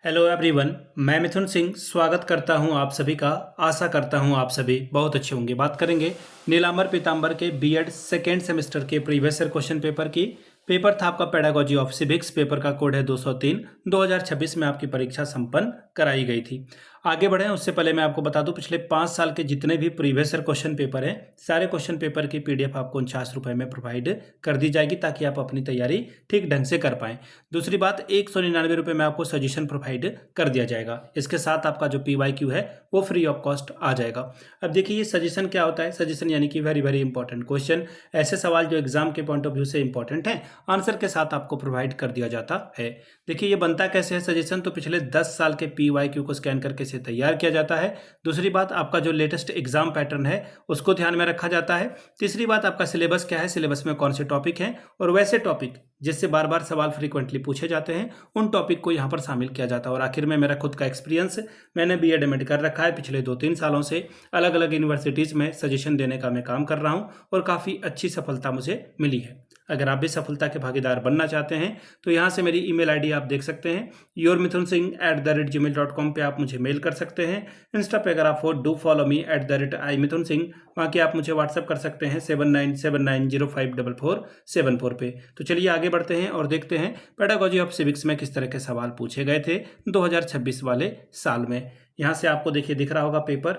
Hello everyone. मैं मिथुन सिंह स्वागत करता हूं आप सभी का। आशा करता हूं आप सभी बहुत अच्छे होंगे। बात करेंगे नीलांबर पीतांबर के बीएड सेकेंड सेमेस्टर के प्रीवियस ईयर क्वेश्चन पेपर की। पेपर था आपका पेडागोजी ऑफ सिविक्स। पेपर का कोड है 203। 2026 में आपकी परीक्षा संपन्न कराई गई थी। आगे बढ़ें उससे पहले मैं आपको बता दूं, पिछले 5 साल के जितने भी प्रीवियस ईयर क्वेश्चन पेपर हैं, सारे क्वेश्चन पेपर की पीडीएफ आपको 49 रुपये में प्रोवाइड कर दी जाएगी, ताकि आप अपनी तैयारी ठीक ढंग से कर पाएं। दूसरी बात, 199 रुपये में आपको सजेशन प्रोवाइड कर दिया जाएगा। इसके साथ आपका जो PYQ है वो फ्री ऑफ कॉस्ट आ जाएगा। अब देखिए, ये सजेशन क्या होता है। सजेशन यानी कि वेरी वेरी इंपॉर्टेंट क्वेश्चन, ऐसे सवाल जो एग्जाम के पॉइंट ऑफ व्यू से इंपॉर्टेंट है, आंसर के साथ आपको प्रोवाइड कर दिया जाता है। देखिए, ये बनता कैसे है सजेशन, तो पिछले 10 साल के PYQ को स्कैन करके इसे तैयार किया जाता है। दूसरी बात, आपका जो लेटेस्ट एग्जाम पैटर्न है उसको ध्यान में रखा जाता है। तीसरी बात, आपका सिलेबस क्या है, सिलेबस में कौन से टॉपिक हैं, और वैसे टॉपिक जिससे बार बार सवाल फ्रीक्वेंटली पूछे जाते हैं, उन टॉपिक को यहाँ पर शामिल किया जाता है। और आखिर में मेरा खुद का एक्सपीरियंस, मैंने BEd MAd कर रखा है। पिछले 2-3 सालों से अलग अलग यूनिवर्सिटीज़ में सजेशन देने का मैं काम कर रहा हूँ और काफ़ी अच्छी सफलता मुझे मिली है। अगर आप भी सफलता के भागीदार बनना चाहते हैं तो यहाँ से मेरी ईमेल आईडी आप देख सकते हैं, yourmithunsinh@gmail.com पे आप मुझे मेल कर सकते हैं। इंस्टा पे अगर आप हो, डू फॉलो मी @imithunsinh। वहाँ के आप मुझे व्हाट्सअप कर सकते हैं 7979054474 पे। तो चलिए आगे बढ़ते हैं और देखते हैं पेडागोजी ऑफ सिविक्स में किस तरह के सवाल पूछे गए थे 2026 वाले साल में। यहाँ से आपको देखिए दिख रहा होगा पेपर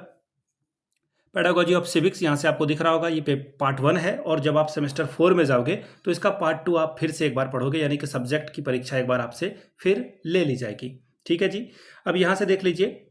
पेडागोजी ऑफ सिविक्स, यहाँ से आपको दिख रहा होगा ये पार्ट 1 है। और जब आप सेमेस्टर 4 में जाओगे तो इसका पार्ट 2 आप फिर से एक बार पढ़ोगे, यानी कि सब्जेक्ट की परीक्षा एक बार आपसे फिर ले ली जाएगी। ठीक है जी। अब यहाँ से देख लीजिए,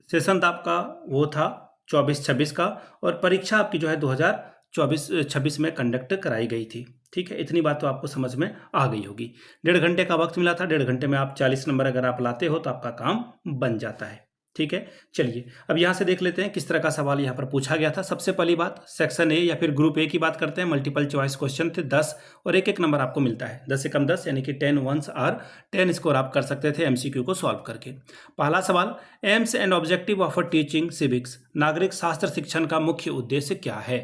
सेशन था आपका वो था 24-26 का, और परीक्षा आपकी जो है 2024-26 में कंडक्ट कराई गई थी। ठीक है, इतनी बात तो आपको समझ में आ गई होगी। 1.5 घंटे का वक्त मिला था। 1.5 घंटे में आप 40 नंबर अगर आप लाते हो तो आपका काम बन जाता है। ठीक है, चलिए अब यहाँ से देख लेते हैं किस तरह का सवाल यहाँ पर पूछा गया था। सबसे पहली बात, सेक्शन ए या फिर ग्रुप ए की बात करते हैं। मल्टीपल चॉइस क्वेश्चन थे 10, और एक एक नंबर आपको मिलता है। 10 से कम 10 यानी कि 10 वंस आर 10 स्कोर आप कर सकते थे MCQ को सॉल्व करके। पहला सवाल, AIIMS and objective of teaching civics, नागरिक शास्त्र शिक्षण का मुख्य उद्देश्य क्या है।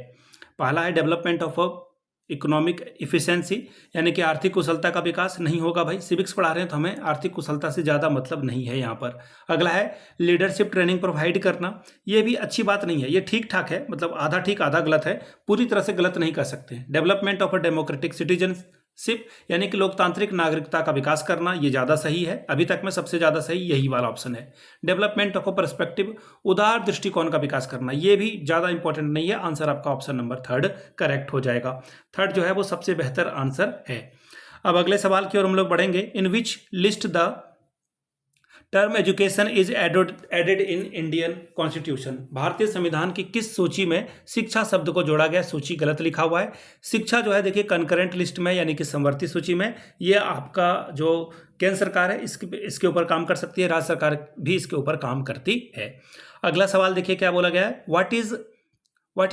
पहला है डेवलपमेंट ऑफ इकोनॉमिक इफिशिएंसी, यानी कि आर्थिक कुशलता का विकास। नहीं होगा भाई, सिविक्स पढ़ा रहे हैं तो हमें आर्थिक कुशलता से ज़्यादा मतलब नहीं है यहाँ पर। अगला है लीडरशिप ट्रेनिंग प्रोवाइड करना। ये भी अच्छी बात नहीं है, ये ठीक ठाक है, मतलब आधा ठीक आधा गलत है, पूरी तरह से गलत नहीं कर सकते। Development of a democratic citizenship, यानी कि लोकतांत्रिक नागरिकता का विकास करना, ये ज़्यादा सही है। अभी तक में सबसे ज़्यादा सही यही वाला ऑप्शन है। डेवलपमेंट ऑफ अ पर्सपेक्टिव, उदार दृष्टिकोण का विकास करना, ये भी ज़्यादा इंपॉर्टेंट नहीं है। आंसर आपका ऑप्शन नंबर 3 करेक्ट हो जाएगा। 3 जो है वो सबसे बेहतर आंसर है। अब अगले सवाल की ओर हम लोग बढ़ेंगे। In which list the term education is added in Indian constitution, भारतीय संविधान की किस सूची में शिक्षा शब्द को जोड़ा गया। सूची गलत लिखा हुआ है। शिक्षा जो है देखिए कंकरेंट लिस्ट में, यानी कि समवर्ती सूची में। ये आपका जो केंद्र सरकार है इसके ऊपर काम कर सकती है, राज्य सरकार भी इसके ऊपर काम करती है। अगला सवाल देखिए क्या बोला गया है, what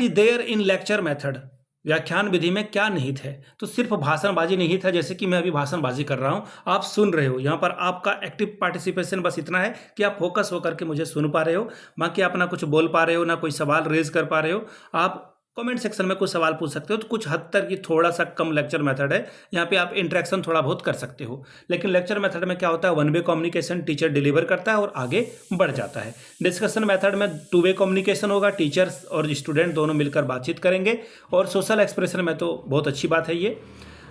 is there in lecture method, व्याख्यान विधि में क्या निहित है। तो सिर्फ भाषणबाजी निहित है, जैसे कि मैं अभी भाषणबाजी कर रहा हूं, आप सुन रहे हो। यहां पर आपका एक्टिव पार्टिसिपेशन बस इतना है कि आप फोकस होकर के मुझे सुन पा रहे हो, बाकी आप ना कुछ बोल पा रहे हो, ना कोई सवाल रेज कर पा रहे हो। आप कमेंट सेक्शन में कुछ सवाल पूछ सकते हो, तो कुछ हद तक ये थोड़ा सा कम लेक्चर मेथड है। यहाँ पे आप इंटरेक्शन थोड़ा बहुत कर सकते हो, लेकिन लेक्चर मेथड में क्या होता है, 1 वे कम्युनिकेशन, टीचर डिलीवर करता है और आगे बढ़ जाता है। डिस्कशन मेथड में 2 वे कम्युनिकेशन होगा, टीचर्स और स्टूडेंट दोनों मिलकर बातचीत करेंगे। और सोशल एक्सप्रेशन में तो बहुत अच्छी बात है ये।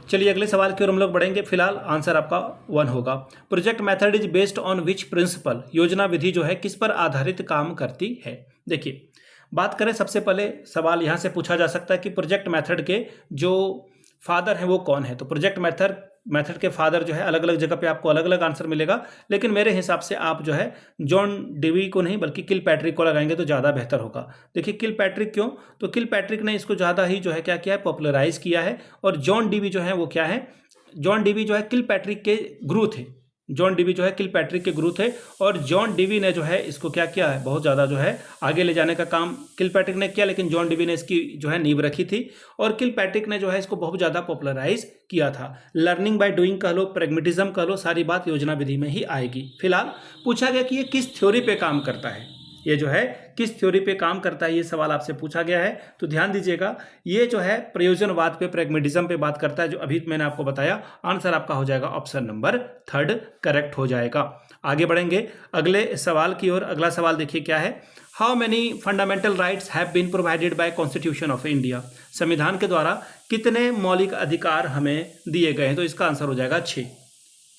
चलिए अगले सवाल की ओर हम लोग बढ़ेंगे। फिलहाल आंसर आपका 1 होगा। Project method is based on which principle, योजना विधि जो है किस पर आधारित काम करती है। देखिए, बात करें सबसे पहले सवाल यहाँ से पूछा जा सकता है कि प्रोजेक्ट मेथड के जो फादर हैं वो कौन है। तो प्रोजेक्ट मेथड के फादर जो है, अलग अलग जगह पे आपको अलग अलग आंसर मिलेगा, लेकिन मेरे हिसाब से आप जो है जॉन डेवी को नहीं बल्कि किलपैट्रिक को लगाएंगे तो ज़्यादा बेहतर होगा। देखिए किलपैट्रिक क्यों, तो किलपैट्रिक ने इसको ज़्यादा ही जो है क्या किया है, पॉपुलराइज किया है। और जॉन डीवी जो है वो क्या है, जॉन डीवी जो है किलपैट्रिक के गुरु थे। जॉन डीवी जो है किलपैट्रिक के गुरु थे, और जॉन डीवी ने जो है इसको क्या किया है, बहुत ज़्यादा जो है आगे ले जाने का काम किलपैट्रिक ने किया, लेकिन जॉन डीवी ने इसकी जो है नींव रखी थी। और किलपैट्रिक ने जो है इसको बहुत ज़्यादा पॉपुलराइज किया था। लर्निंग बाय डूइंग कह लो, प्रेगमेटिज्म कह लो, सारी बात योजना विधि में ही आएगी। फिलहाल पूछा गया कि ये किस थ्योरी पे काम करता है। ये जो है किस थ्योरी पे काम करता है, ये सवाल आपसे पूछा गया है। तो ध्यान दीजिएगा, ये जो है प्रयोजनवाद पे, प्रैग्मेटिज्म पे बात करता है, जो अभी मैंने आपको बताया। आंसर आपका हो जाएगा ऑप्शन नंबर 3 करेक्ट हो जाएगा। आगे बढ़ेंगे अगले सवाल की ओर। अगला सवाल देखिए क्या है, how many fundamental rights have been provided by constitution of India. संविधान के द्वारा कितने मौलिक अधिकार हमें दिए गए हैं, तो इसका आंसर हो जाएगा 6।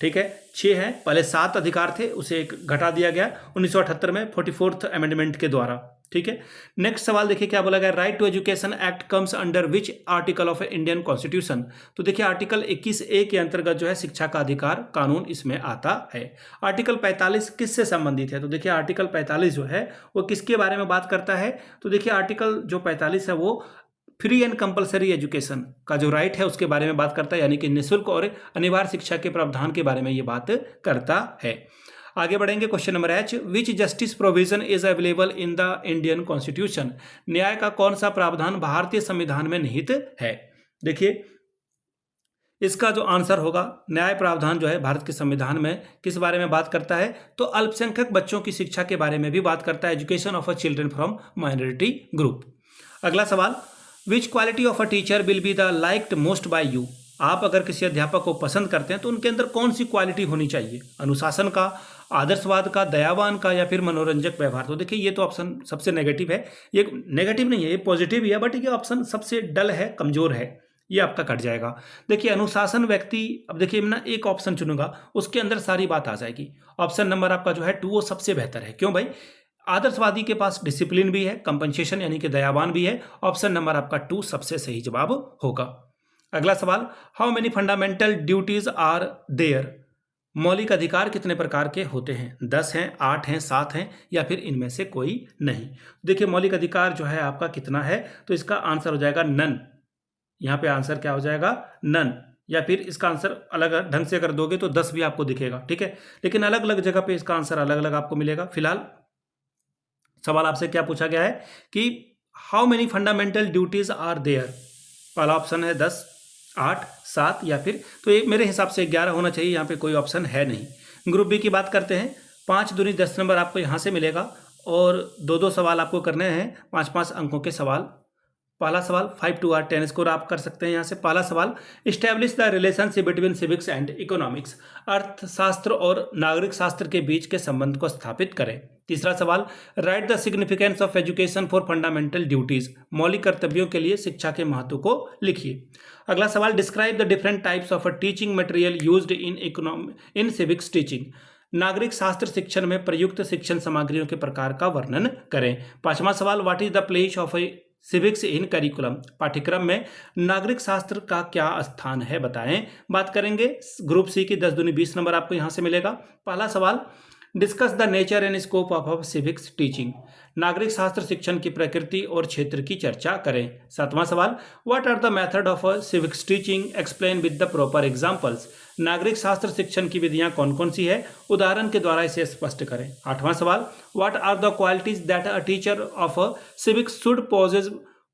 ठीक है, 6 है, पहले 7 अधिकार थे, उसे एक घटा दिया गया 1978 में 44th अमेंडमेंट के द्वारा। ठीक है, नेक्स्ट सवाल देखिए क्या बोला गया, right to education act comes under which article of Indian constitution. तो देखिए आर्टिकल 21A के अंतर्गत जो है शिक्षा का अधिकार कानून इसमें आता है। आर्टिकल 45 किससे संबंधित है, तो देखिए आर्टिकल 45 जो है वो किसके बारे में बात करता है, तो देखिए आर्टिकल जो 45 है वो फ्री एंड कंपलसरी एजुकेशन का जो राइट है उसके बारे में बात करता है, यानी कि निःशुल्क और अनिवार्य शिक्षा के प्रावधान के बारे में ये बात करता है। आगे बढ़ेंगे, question number H, which justice provision is available in the Indian constitution. न्याय का कौन सा प्रावधान भारतीय संविधान में निहित है। देखिए इसका जो आंसर होगा, न्याय प्रावधान जो है भारत के संविधान में किस बारे में बात करता है, तो अल्पसंख्यक बच्चों की शिक्षा के बारे में भी बात करता है, education of a children from minority group. अगला सवाल, which quality of a teacher will be the liked most by you. आप अगर किसी अध्यापक को पसंद करते हैं तो उनके अंदर कौन सी क्वालिटी होनी चाहिए, अनुशासन का, आदर्शवाद का, दयावान का, या फिर मनोरंजक व्यवहार। तो देखिए ये तो ऑप्शन सबसे नेगेटिव है, ये नेगेटिव नहीं है, ये पॉजिटिव ही है, बट ये ऑप्शन सबसे डल है, कमजोर है, ये आपका कट जाएगा। देखिए अनुशासन व्यक्ति, अब देखिए मैं एक ऑप्शन चुनूंगा उसके अंदर सारी बात आ जाएगी। ऑप्शन नंबर आपका जो है 2 वो सबसे बेहतर है। क्यों भाई, आदर्शवादी के पास डिसिप्लिन भी है, कंपनसेशन यानी कि दयावान भी है। ऑप्शन नंबर आपका 2 सबसे सही जवाब होगा। अगला सवाल, how many fundamental duties are there. मौलिक अधिकार कितने प्रकार के होते हैं, 10 हैं, 8 हैं, 7 हैं, या फिर इनमें से कोई नहीं। देखिए मौलिक अधिकार जो है आपका कितना है, तो इसका आंसर हो जाएगा नन। यहाँ पे आंसर क्या हो जाएगा, नन, या फिर इसका आंसर अलग ढंग से अगर दोगे तो 10 भी आपको दिखेगा। ठीक है, लेकिन अलग अलग जगह पे इसका आंसर अलग अलग आपको मिलेगा। फिलहाल सवाल आपसे क्या पूछा गया है कि how many fundamental duties are there. पहला ऑप्शन है 10, 8, 7, या फिर, तो ये मेरे हिसाब से 11 होना चाहिए, यहाँ पे कोई ऑप्शन है नहीं। ग्रुप बी की बात करते हैं, 5 दूनी 10 नंबर आपको यहाँ से मिलेगा, और 2-2 सवाल आपको करने हैं, 5-5 अंकों के सवाल। पहला सवाल 5 to 10 स्कोर आप कर सकते हैं यहाँ से। पहला सवाल, establish the relationship between civics and economics. अर्थशास्त्र और नागरिक शास्त्र के बीच के संबंध को स्थापित करें। तीसरा सवाल, right the significance of education for fundamental duties. मौलिक कर्तव्यों के लिए शिक्षा के महत्व को लिखिए। अगला सवाल, describe the different types of teaching material used in civics teaching. नागरिक शास्त्र शिक्षण में प्रयुक्त शिक्षण सामग्रियों के प्रकार का वर्णन करें। पांचवा सवाल, what is the place of civics in curriculum. पाठ्यक्रम में नागरिक शास्त्र का क्या स्थान है बताएं। बात करेंगे ग्रुप सी की 10 दूनी 20 नंबर आपको यहां से मिलेगा। पहला सवाल, discuss the nature and scope of civics teaching. नागरिक शास्त्र शिक्षण की प्रकृति और क्षेत्र की चर्चा करें। सातवां सवाल, what are the method of civics teaching, explain with the proper examples. नागरिक शास्त्र शिक्षण की विधियां कौन कौन सी है, उदाहरण के द्वारा इसे स्पष्ट करें। आठवां सवाल, what are the qualities that a teacher of civics should possess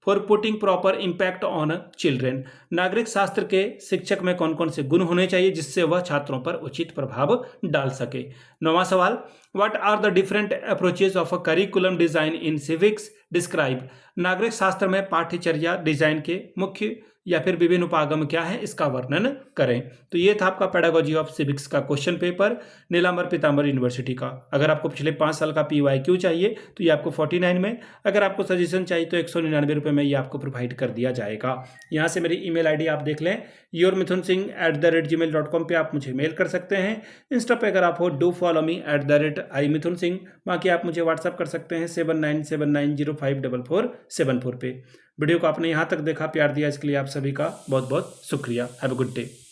for putting proper impact on children. नागरिक शास्त्र के शिक्षक में कौन कौन से गुण होने चाहिए जिससे वह छात्रों पर उचित प्रभाव डाल सके। नौवां सवाल, what are the different approaches of a curriculum design in civics, describe. नागरिक शास्त्र में पाठ्यचर्या डिजाइन के मुख्य या फिर विभिन्न उपागम क्या है, इसका वर्णन करें। तो ये था आपका पेडागोजी ऑफ सिविक्स का क्वेश्चन पेपर नीलांबर पीतांबर यूनिवर्सिटी का। अगर आपको पिछले 5 साल का PYQ चाहिए तो ये आपको 49 में, अगर आपको सजेशन चाहिए तो 199 रुपये में ये आपको प्रोवाइड कर दिया जाएगा। यहाँ से मेरी email ID आप देख लें, yourmithunsingh@gmail.com पे आप मुझे मेल कर सकते हैं। इंस्टा पे अगर आप हो डू फॉलो मी @imithunsingh। बाकी आप मुझे व्हाट्सअप कर सकते हैं 7979054474 पे। वीडियो को आपने यहाँ तक देखा, प्यार दिया, इसके लिए आप सभी का बहुत बहुत शुक्रिया। Have a good day.